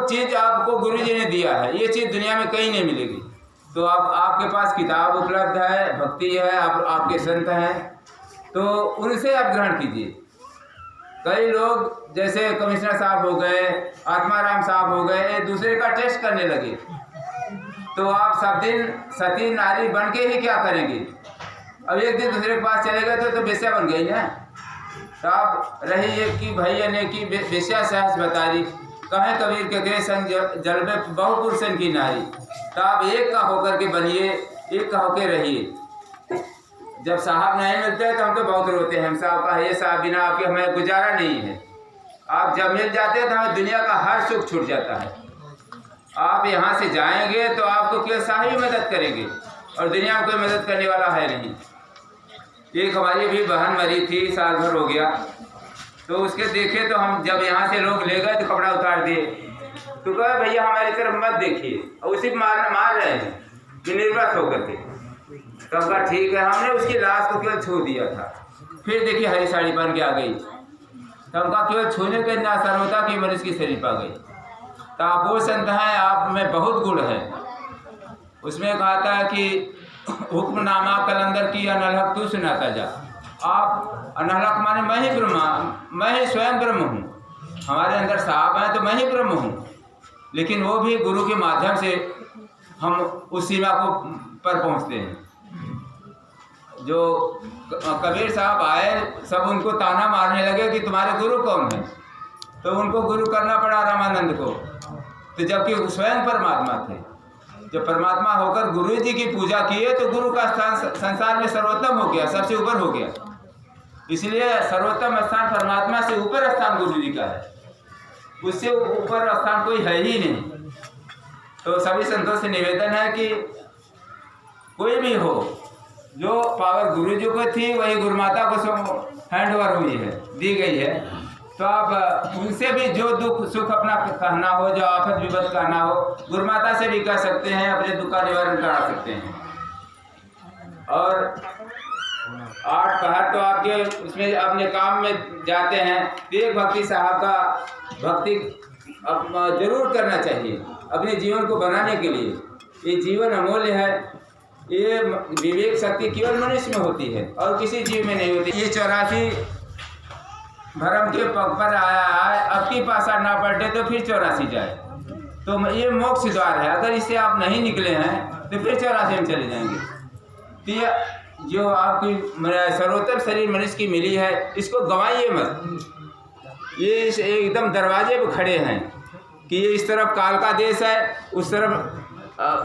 चीज़ आपको गुरु जी ने दिया है, ये चीज़ दुनिया में कहीं नहीं मिलेगी। तो आपके पास किताब उपलब्ध है, भक्ति है, आपके संत हैं, तो उनसे आप ग्रहण कीजिए। कई लोग जैसे कमिश्नर साहब हो गए, आत्माराम साहब हो गए, एक दूसरे का टेस्ट करने लगे, तो आप सब दिन सती नारी बन के ही क्या करेंगे? अब एक दिन दूसरे के पास चले गए तो बेस्या बन गई ना। तो आप रही एक की भैया ने की बेस्या सहस बतारी, कहें कबीर के संग जल में बहु पुरुषन की नारी। तो आप एक का होकर के बनिए, एक का होकर रहिए। जब साहब नहीं मिलते हैं तो हम तो बहुत रोते हैं, हम साहब का ये साहब बिना आपके हमें गुजारा नहीं है। आप जब मिल जाते हैं तो हमें दुनिया का हर सुख छूट जाता है। आप यहाँ से जाएंगे तो आपको केवल साहब ही मदद करेंगे और दुनिया में कोई मदद करने वाला है नहीं। एक हमारी भी बहन मरी थी, साल भर हो गया, तो उसके देखे तो हम जब यहाँ से लोग ले गए तो कपड़ा उतार दिए, तो कहे भैया हमारी तरफ मत देखिए, और उसी मार रहे हैं निर्वत होकर के। तब कहा ठीक है, हमने उसकी लाश को केवल छू दिया था। फिर देखिए हरी साड़ी पहन के आ गई, तब कहा केवल छूने के इतना असर होता कि मनुष्य की शरीफ आ गई। तो आप वो संत हैं, आप में बहुत गुण है। उसमें कहा था कि हुक्मनामा कलंदर की अनहलक तू सुनाता जा। आप अनहलक माने मैं ही ब्रह्मा, मैं ही स्वयं ब्रह्म हूँ। हमारे अंदर साहब हैं तो मैं ही ब्रह्म हूँ, लेकिन वो भी गुरु के माध्यम से हम उस सीमा को पर पहुँचते हैं। जो कबीर साहब आए, सब उनको ताना मारने लगे कि तुम्हारे गुरु कौन है, तो उनको गुरु करना पड़ा रामानंद को। तो जबकि स्वयं परमात्मा थे, जब परमात्मा होकर गुरु जी की पूजा किए तो गुरु का स्थान संसार में सर्वोत्तम हो गया, सबसे ऊपर हो गया। इसलिए सर्वोत्तम स्थान परमात्मा से ऊपर स्थान गुरु जी का है, उससे ऊपर स्थान कोई है ही नहीं। तो सभी संतों से निवेदन है कि कोई भी हो, जो पावर गुरु जी को थी वही गुरु माता को हैंड ओवर हुई है, दी गई है। तो आप उनसे भी जो दुख सुख अपना कहना हो, जो आफत विपद कहना हो, गुरु माता से भी कह सकते हैं, अपने दुख का निवारण करा सकते हैं। और 8 पहर तो आपके उसमें अपने काम में जाते हैं, तो एक भक्ति साहब का भक्ति जरूर करना चाहिए अपने जीवन को बनाने के लिए। ये जीवन अमूल्य है, ये विवेक शक्ति केवल मनुष्य में होती है और किसी जीव में नहीं होती। ये 84 भरम के पग पर आया है, अब की पासा ना पलटे तो फिर 84 जाए। तो ये मोक्ष द्वार है, अगर इससे आप नहीं निकले हैं तो फिर 84 में चले जाएंगे। तो ये जो आपकी सर्वोत्तम शरीर मनुष्य की मिली है, इसको गंवाइए मत। ये एकदम दरवाजे पर खड़े हैं कि ये इस तरफ काल का देश है, उस तरफ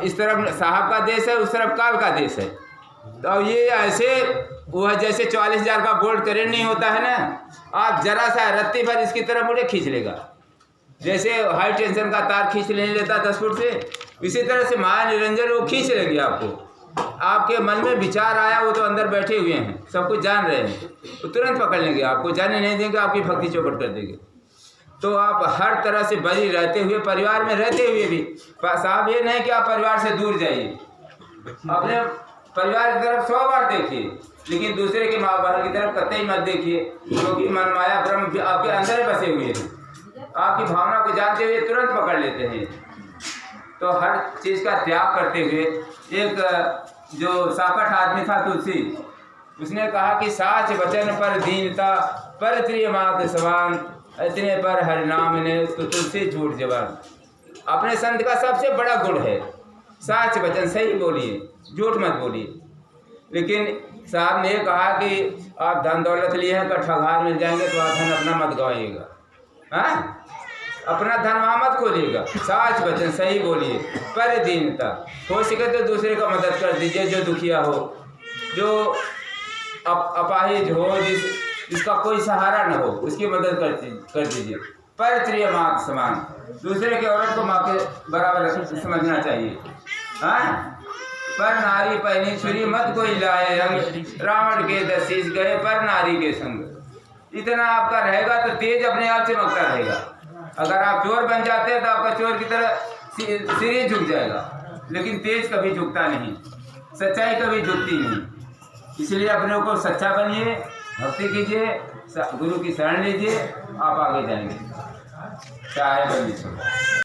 इस तरफ साहब का देश है, उस तरफ काल का देश है। तो ये ऐसे वह जैसे 44,000 का बोल्ट करेंट नहीं होता है ना, आप जरा सा रत्ती भर इसकी तरफ मुड़े खींच लेगा, जैसे हाई टेंशन का तार खींच नहीं लेता 10 फुट से, इसी तरह से माया निरंजन वो खींच लेगी आपको। आपके मन में विचार आया, वो तो अंदर बैठे हुए हैं, सब कुछ जान रहे हैं, तो तुरंत पकड़ लेंगे, आपको जाने नहीं देंगे, आपकी भक्ति चौपट कर देंगे। तो आप हर तरह से बरी रहते हुए, परिवार में रहते हुए भी, साहब ये नहीं कि आप परिवार से दूर जाइए, अपने परिवार की तरफ 100 बार देखिए, लेकिन दूसरे के माँ बाप की तरफ कतई मत देखिए, क्योंकि मन माया ब्रह्म आपके अंदर बसे हुए हैं, आपकी भावना को जानते हुए तुरंत पकड़ लेते हैं। तो हर चीज़ का त्याग करते हुए, एक जो साकट आदमी था तुलसी, उसने कहा कि साच वचन पर दीनता, पर त्रिय मात सवान, इतने पर हर नाम ने तो तुलसी झूठ जवान। अपने संत का सबसे बड़ा गुण है साच वचन, सही बोलिए, झूठ मत बोलिए। लेकिन साहब ने कहा कि आप धन दौलत लिए हैं तो ठगार मिल जाएंगे, तो आप धन अपना मत गवाइएगा, हाँ अपना धन वहाँ मत खोलिएगा, साच वचन सही बोलिए, पर दीनता, हो सके तो दूसरे का मदद कर दीजिए, जो दुखिया हो, जो अपाहिज हो, जिसका कोई सहारा न हो, उसकी मदद कर दीजिए। पर त्रिय माँ समान, दूसरे के औरत को माँ के बराबर समझना चाहिए, हाँ। पर नारी पहनी छुरी मत कोई लाए रंग, रावण के 10 शीश गए पर नारी के संग। इतना आपका रहेगा तो तेज अपने आप चमकता रहेगा। अगर आप चोर बन जाते हैं तो आपका चोर की तरह सिर ही झुक जाएगा, लेकिन तेज कभी झुकता नहीं, सच्चाई कभी झुकती नहीं। इसलिए अपने को सच्चा बनिए, भक्ति कीजिए, गुरु की शरण लीजिए, आप आगे जाएंगे, चाहे बनिए।